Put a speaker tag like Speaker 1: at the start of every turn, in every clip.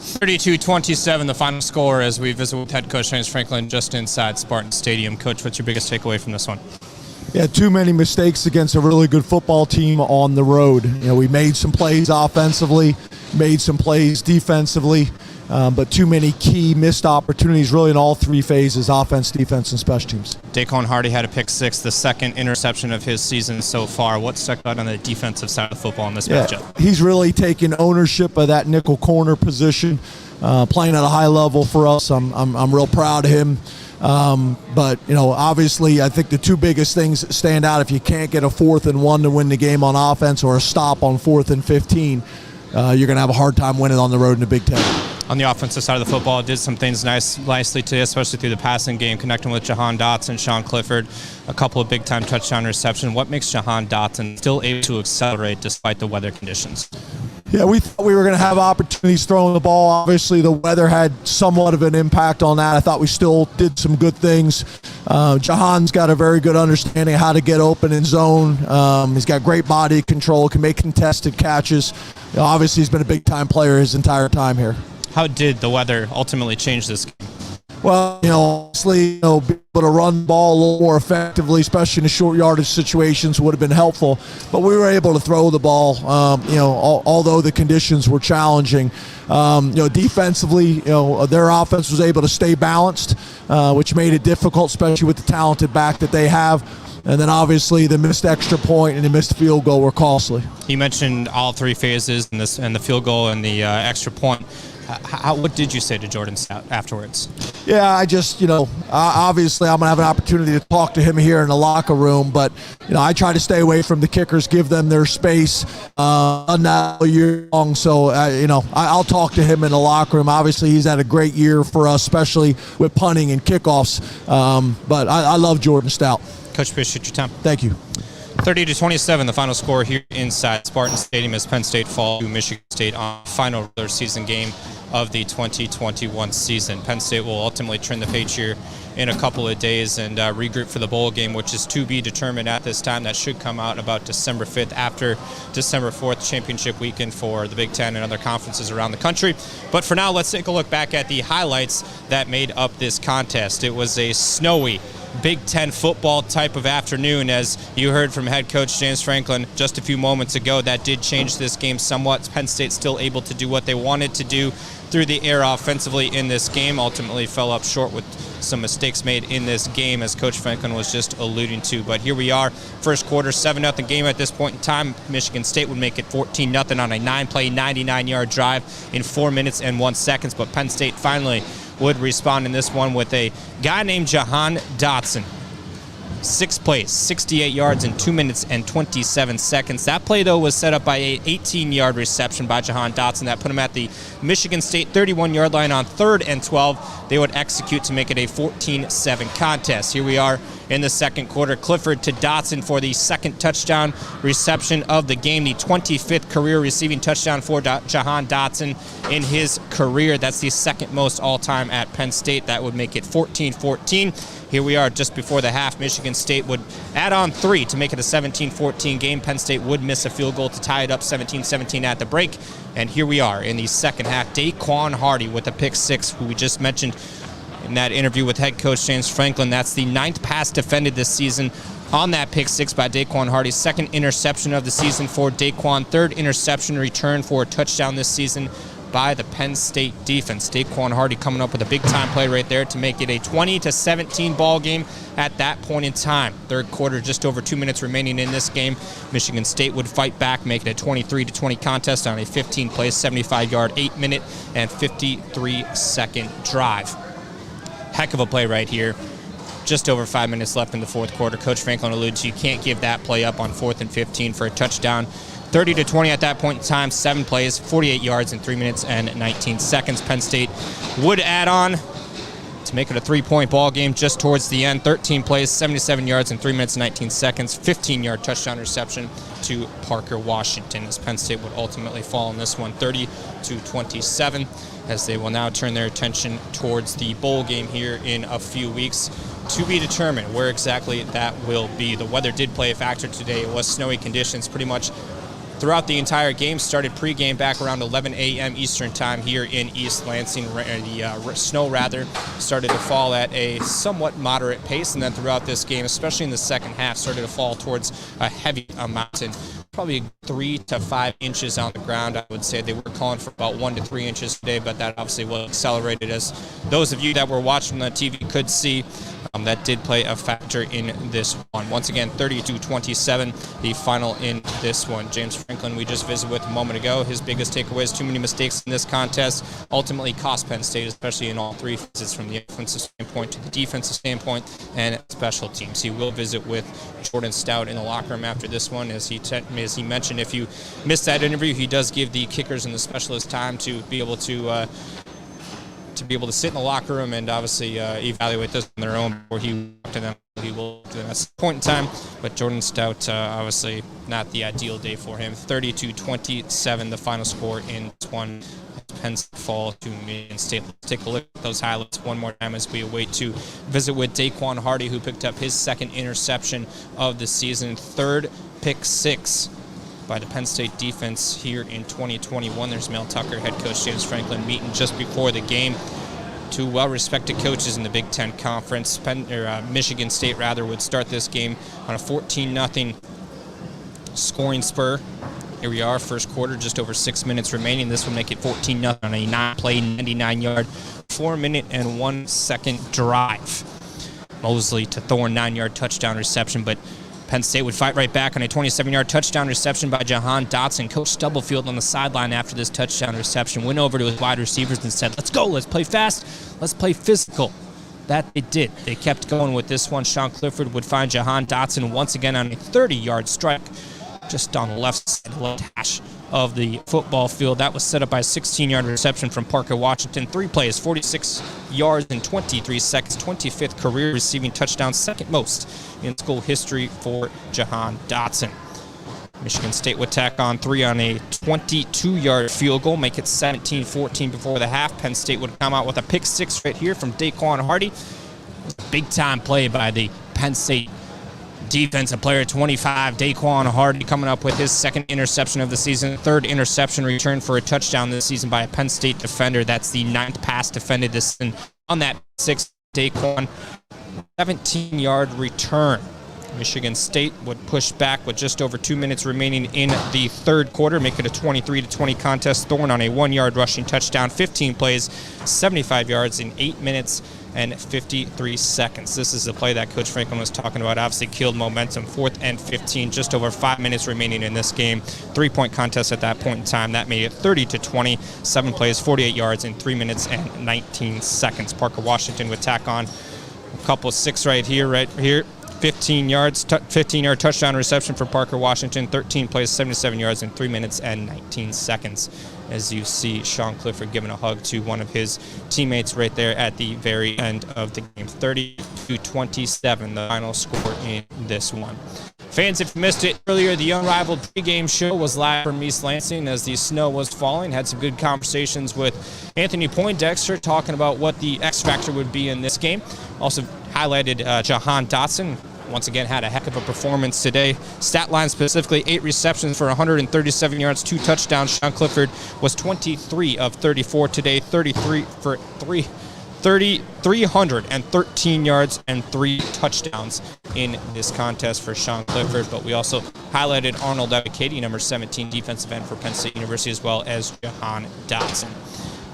Speaker 1: 32-27, the final score as we visit with head coach James Franklin just inside Spartan Stadium. Coach, what's your biggest takeaway from this one?
Speaker 2: Yeah, too many mistakes against a really good football team on the road. We made some plays offensively, made some plays defensively, but too many key missed opportunities really in all three phases, offense, defense, and special teams.
Speaker 1: Daquan Hardy had a pick six, the second interception of his season so far. What stuck out on the defensive side of the football in this matchup?
Speaker 2: He's really taken ownership of that nickel corner position, playing at a high level for us. I'm real proud of him. But obviously I think the two biggest things that stand out, if you can't get a 4th and 1 to win the game on offense or a stop on 4th and 15, you're going to have a hard time winning on the road in the Big Ten.
Speaker 1: On the offensive side of the football, did some things nicely today, especially through the passing game, connecting with Jahan Dotson, Sean Clifford, a couple of big-time touchdown receptions. What makes Jahan Dotson still able to accelerate despite the weather conditions?
Speaker 2: Yeah, we thought we were going to have opportunities throwing the ball. Obviously, the weather had somewhat of an impact on that. I thought we still did some good things. Jahan's got a very good understanding of how to get open in zone. He's got great body control, can make contested catches. Obviously, he's been a big-time player his entire time here.
Speaker 1: How did the weather ultimately change this game?
Speaker 2: Well, obviously, be able to run the ball a little more effectively, especially in the short yardage situations, would have been helpful. But we were able to throw the ball, although the conditions were challenging. Defensively, their offense was able to stay balanced, which made it difficult, especially with the talented back that they have. And then obviously the missed extra point and the missed field goal were costly. You
Speaker 1: mentioned all three phases and the field goal and the extra point. What did you say to Jordan Stout afterwards?
Speaker 2: Yeah, I just, obviously I'm going to have an opportunity to talk to him here in the locker room, but, I try to stay away from the kickers, give them their space, done that all year long. So, I'll talk to him in the locker room. Obviously, he's had a great year for us, especially with punting and kickoffs. But I love Jordan Stout.
Speaker 1: Coach, appreciate your time.
Speaker 2: Thank you.
Speaker 1: 30-27, the final score here inside Spartan Stadium as Penn State falls to Michigan State on final regular season game of the 2021 season. Penn State will ultimately turn the page here in a couple of days and regroup for the bowl game, which is to be determined at this time. That should come out about December 5th after December 4th championship weekend for the Big Ten and other conferences around the country. But for now, let's take a look back at the highlights that made up this contest. It was a snowy Big Ten football type of afternoon, as you heard from head coach James Franklin just a few moments ago. That did change this game somewhat. Penn State still able to do what they wanted to do through the air offensively in this game. Ultimately fell up short with some mistakes made in this game, as Coach Franklin was just alluding to. But here we are, first quarter, 7-0 game at this point in time. Michigan State would make it 14-0 on a 9-play, 99-yard drive in 4 minutes and 1 second. But Penn State finally would respond in this one with a guy named Jahan Dotson. 6 plays, 68 yards in 2 minutes and 27 seconds. That play, though, was set up by a 18-yard reception by Jahan Dotson. That put him at the Michigan State 31-yard line on 3rd and 12. They would execute to make it a 14-7 contest. Here we are in the second quarter. Clifford to Dotson for the second touchdown reception of the game, the 25th career receiving touchdown for Jahan Dotson in his career. That's the second most all-time at Penn State. That would make it 14-14. Here we are just before the half. Michigan State would add on 3 to make it a 17-14 game. Penn State would miss a field goal to tie it up 17-17 at the break. And here we are in the second half. Daquan Hardy with a pick 6, who we just mentioned in that interview with head coach James Franklin. That's the 9th pass defended this season on that pick 6 by Daquan Hardy. Second interception of the season for Daquan. Third interception return for a touchdown this season by the Penn State defense. Daquan Hardy coming up with a big-time play right there to make it a 20-17 ball game at that point in time. Third quarter, just over 2 minutes remaining in this game. Michigan State would fight back, make it a 23-20 contest on a 15-play, 75-yard, 8-minute, and 53-second drive. Heck of a play right here. Just over 5 minutes left in the fourth quarter. Coach Franklin alluded to you can't give that play up on 4th and 15 for a touchdown. 30-20 at that point in time, 7 plays, 48 yards in 3 minutes and 19 seconds. Penn State would add on to make it a 3-point ball game just towards the end. 13 plays, 77 yards in 3 minutes and 19 seconds. 15-yard touchdown reception to Parker Washington, as Penn State would ultimately fall in this one 30-27, as they will now turn their attention towards the bowl game here in a few weeks. To be determined where exactly that will be. The weather did play a factor today. It was snowy conditions pretty much throughout the entire game. Started pregame back around 11 a.m. Eastern time here in East Lansing. The snow started to fall at a somewhat moderate pace, and then throughout this game, especially in the second half, started to fall towards a heavy amount, and probably 3 to 5 inches on the ground. I would say they were calling for about 1 to 3 inches today, but that obviously was accelerated, as those of you that were watching on the TV could see. That did play a factor in this one. Once again, 32-27, the final in this one. James Franklin, we just visited with a moment ago. His biggest takeaways: too many mistakes in this contest ultimately cost Penn State, especially in all three phases, from the offensive standpoint to the defensive standpoint and special teams. He will visit with Jordan Stout in the locker room after this one. As he mentioned, if you missed that interview, he does give the kickers and the specialists time to be able to sit in the locker room and obviously evaluate this on their own before he to them. He will do that at some point in time. But Jordan Stout, obviously not the ideal day for him. 32-27, the final score in this one. Penn State fall to Michigan State. Let's take a look at those highlights one more time as we await to visit with Daquan Hardy, who picked up his second interception of the season, third pick six by the Penn State defense here in 2021. There's Mel Tucker, head coach James Franklin, meeting just before the game. Two well-respected coaches in the Big Ten Conference. Michigan State, would start this game on a 14-0 scoring spur. Here we are, first quarter, just over 6 minutes remaining. This will make it 14-0 on a 9-play, 99-yard, 4-minute and 1 second drive. Mosley to Thorne, 9-yard touchdown reception, but Penn State would fight right back on a 27-yard touchdown reception by Jahan Dotson. Coach Stubblefield on the sideline after this touchdown reception went over to his wide receivers and said, "Let's go, let's play fast, let's play physical." That they did. They kept going with this one. Sean Clifford would find Jahan Dotson once again on a 30-yard strike just on the left side, left hash of the football field. That was set up by a 16-yard reception from Parker Washington. 3 plays, 46 yards in 23 seconds, 25th career receiving touchdown, second most in school history for Jahan Dotson. Michigan State would tack on 3 on a 22-yard field goal, make it 17-14 before the half. Penn State would come out with a pick six right here from Daquan Hardy. Big-time play by the Penn State defensive player, 25, Daquan Hardy, coming up with his second interception of the season, third interception return for a touchdown this season by a Penn State defender. That's the 9th pass defended this season. On that sixth, Daquan, 17-yard return. Michigan State would push back with just over 2 minutes remaining in the third quarter, make it a 23-20 contest. Thorne on a 1-yard rushing touchdown, 15 plays, 75 yards in 8 minutes and 53 seconds. This is the play that Coach Franklin was talking about. Obviously killed momentum. 4th and 15, just over 5 minutes remaining in this game. 3-point contest at that point in time. That made it 30-20. 7 plays, 48 yards in 3 minutes and 19 seconds. Parker Washington would tack on a couple of 6 right here. 15-yard touchdown reception for Parker Washington. 13 plays, 77 yards in 3 minutes and 19 seconds. As you see Sean Clifford giving a hug to one of his teammates right there at the very end of the game. 30-27, the final score in this one. Fans, if you missed it earlier, the Unrivaled pregame show was live from East Lansing as the snow was falling. Had some good conversations with Anthony Poindexter talking about what the X factor would be in this game. Also highlighted Jahan Dotson. Once again, had a heck of a performance today. Stat line specifically, 8 receptions for 137 yards, 2 touchdowns. Sean Clifford was 23 of 34 today, 313 yards and 3 touchdowns in this contest for Sean Clifford. But we also highlighted Arnold Abikadi, number 17, defensive end for Penn State University, as well as Jahan Dotson.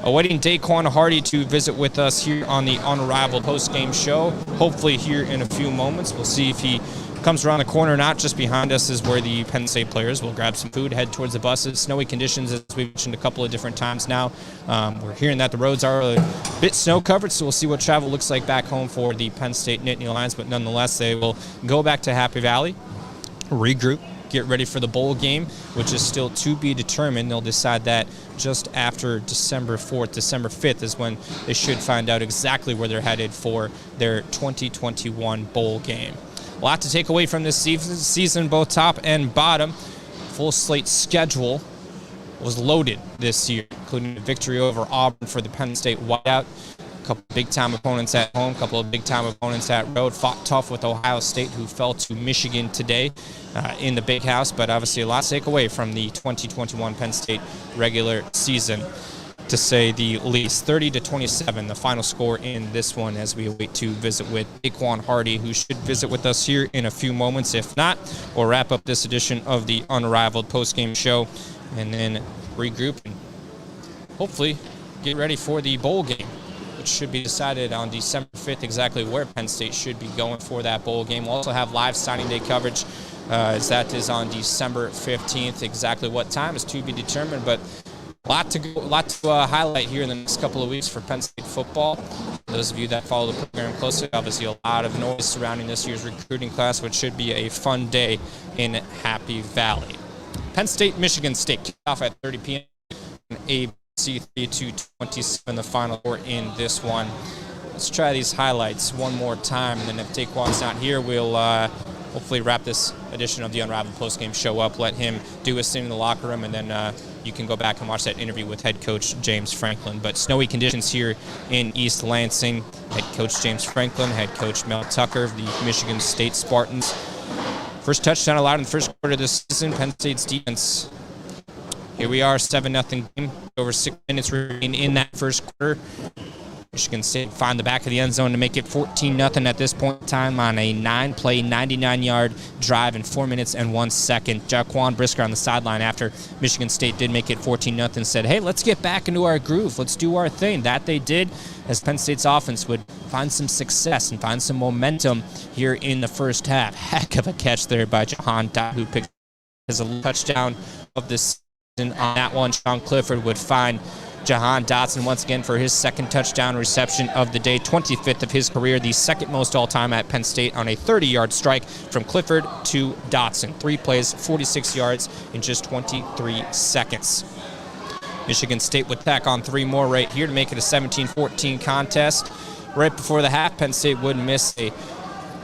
Speaker 1: Awaiting Daquan Hardy to visit with us here on the Unrivaled postgame show. Hopefully here in a few moments. We'll see if he comes around the corner or not. Just behind us is where the Penn State players will grab some food, head towards the buses. Snowy conditions, as we mentioned a couple of different times now. We're hearing that the roads are a bit snow-covered, so we'll see what travel looks like back home for the Penn State Nittany Lions. But nonetheless, they will go back to Happy Valley, regroup, get ready for the bowl game, which is still to be determined. They'll decide that just after December 4th. December 5th is when they should find out exactly where they're headed for their 2021 bowl game. A lot to take away from this season, both top and bottom. Full slate schedule was loaded this year, including a victory over Auburn for the Penn State Whiteout. couple big-time opponents at home, a couple of big-time opponents at road. Fought tough with Ohio State, who fell to Michigan today in the Big House, but obviously a lot to take away from the 2021 Penn State regular season, to say the least. 30-27, the final score in this one, as we await to visit with Daquan Hardy, who should visit with us here in a few moments. If not, we'll wrap up this edition of the Unrivaled postgame show and then regroup and hopefully get ready for the bowl game, which should be decided on December 5th, exactly where Penn State should be going for that bowl game. We'll also have live signing day coverage, as that is on December 15th. Exactly what time is to be determined, but a lot to highlight here in the next couple of weeks for Penn State football. For those of you that follow the program closely, obviously a lot of noise surrounding this year's recruiting class, which should be a fun day in Happy Valley. Penn State, Michigan State, kick off at 30 p.m. ABC 32-27, the final score in this one. Let's try these highlights one more time, and then if Daquan's not here, we'll hopefully wrap this edition of the Unrivaled postgame show up, let him do his thing in the locker room, and then you can go back and watch that interview with head coach James Franklin. But snowy conditions here in East Lansing. Head coach James Franklin, head coach Mel Tucker of the Michigan State Spartans. First touchdown allowed in the first quarter of this season. Penn State's defense. Here we are, 7-0 game. Over 6 minutes remaining in that first quarter. Michigan State find the back of the end zone to make it 14-0 at this point in time on a 9-play, 99-yard drive in 4 minutes and 1 second. Jaquan Brisker on the sideline after Michigan State did make it 14-0 said, hey, let's get back into our groove. Let's do our thing. That they did, as Penn State's offense would find some success and find some momentum here in the first half. Heck of a catch there by Jahan Dot, who picked his touchdown of the season. On that one, Sean Clifford would find Jahan Dotson once again for his second touchdown reception of the day, 25th of his career, the second most all-time at Penn State on a 30-yard strike from Clifford to Dotson. 3 plays, 46 yards in just 23 seconds. Michigan State would tack on 3 more right here to make it a 17-14 contest. Right before the half, Penn State would miss a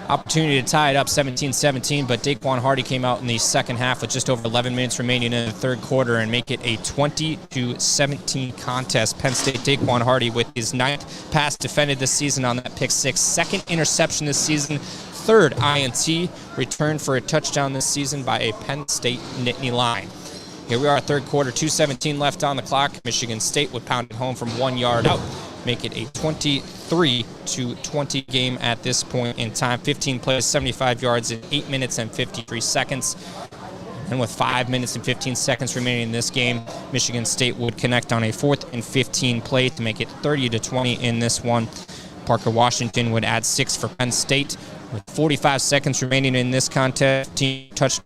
Speaker 1: opportunity to tie it up 17-17, but Daquan Hardy came out in the second half with just over 11 minutes remaining in the third quarter and make it a 20-17 contest. Penn State Daquan Hardy with his 9th pass defended this season on that pick 6, 2nd interception this season, 3rd INT, returned for a touchdown this season by a Penn State Nittany Lion. Here we are, third quarter, 2:17 left on the clock. Michigan State would pound it home from 1 yard out, make it a 23-20 game at this point in time. 15 plays, 75 yards in 8 minutes and 53 seconds. And with 5 minutes and 15 seconds remaining in this game, Michigan State would connect on a 4th and 15 play to make it 30-20 in this one. Parker Washington would add 6 for Penn State. With 45 seconds remaining in this contest, team touchdown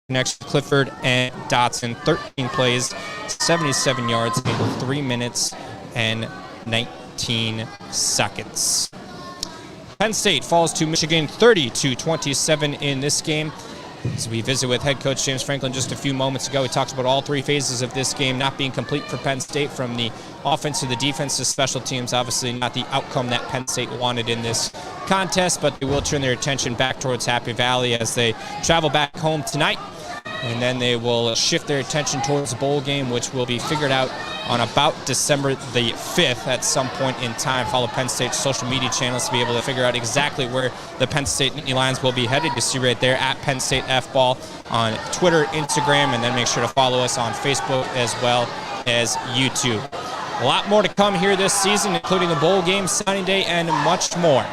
Speaker 1: connection Clifford and Dotson. 13 plays, 77 yards in 3 minutes and 19 seconds. Penn State falls to Michigan 30-27 in this game. As we visit with head coach James Franklin just a few moments ago, he talked about all 3 phases of this game not being complete for Penn State, from the offense to the defense to special teams. Obviously not the outcome that Penn State wanted in this contest, but they will turn their attention back towards Happy Valley as they travel back home tonight. And then they will shift their attention towards the bowl game, which will be figured out on about December the 5th at some point in time. Follow Penn State's social media channels to be able to figure out exactly where the Penn State Nittany Lions will be headed. You see right there, at Penn State F-Ball on Twitter, Instagram, and then make sure to follow us on Facebook as well as YouTube. A lot more to come here this season, including the bowl game, signing day, and much more.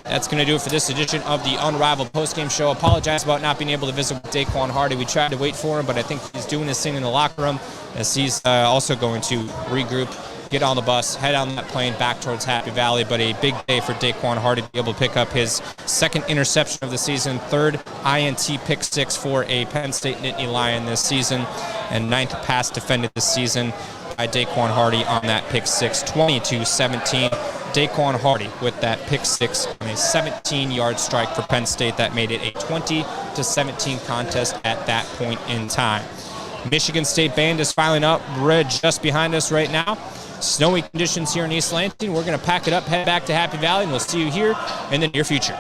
Speaker 1: That's going to do it for this edition of the Unrivaled postgame show. Apologize about not being able to visit with Daquan Hardy. We tried to wait for him, but I think he's doing his thing in the locker room, as he's also going to regroup, get on the bus, head on that plane back towards Happy Valley. But a big day for Daquan Hardy to be able to pick up his 2nd interception of the season, 3rd INT pick 6 for a Penn State Nittany Lion this season, and 9th pass defended this season by Daquan Hardy on that pick 6, 20-17. Daquan Hardy with that pick 6 on a 17-yard strike for Penn State that made it a 20-17 contest at that point in time. Michigan State band is filing up, red just behind us right now. Snowy conditions here in East Lansing. We're going to pack it up, head back to Happy Valley, and we'll see you here in the near future.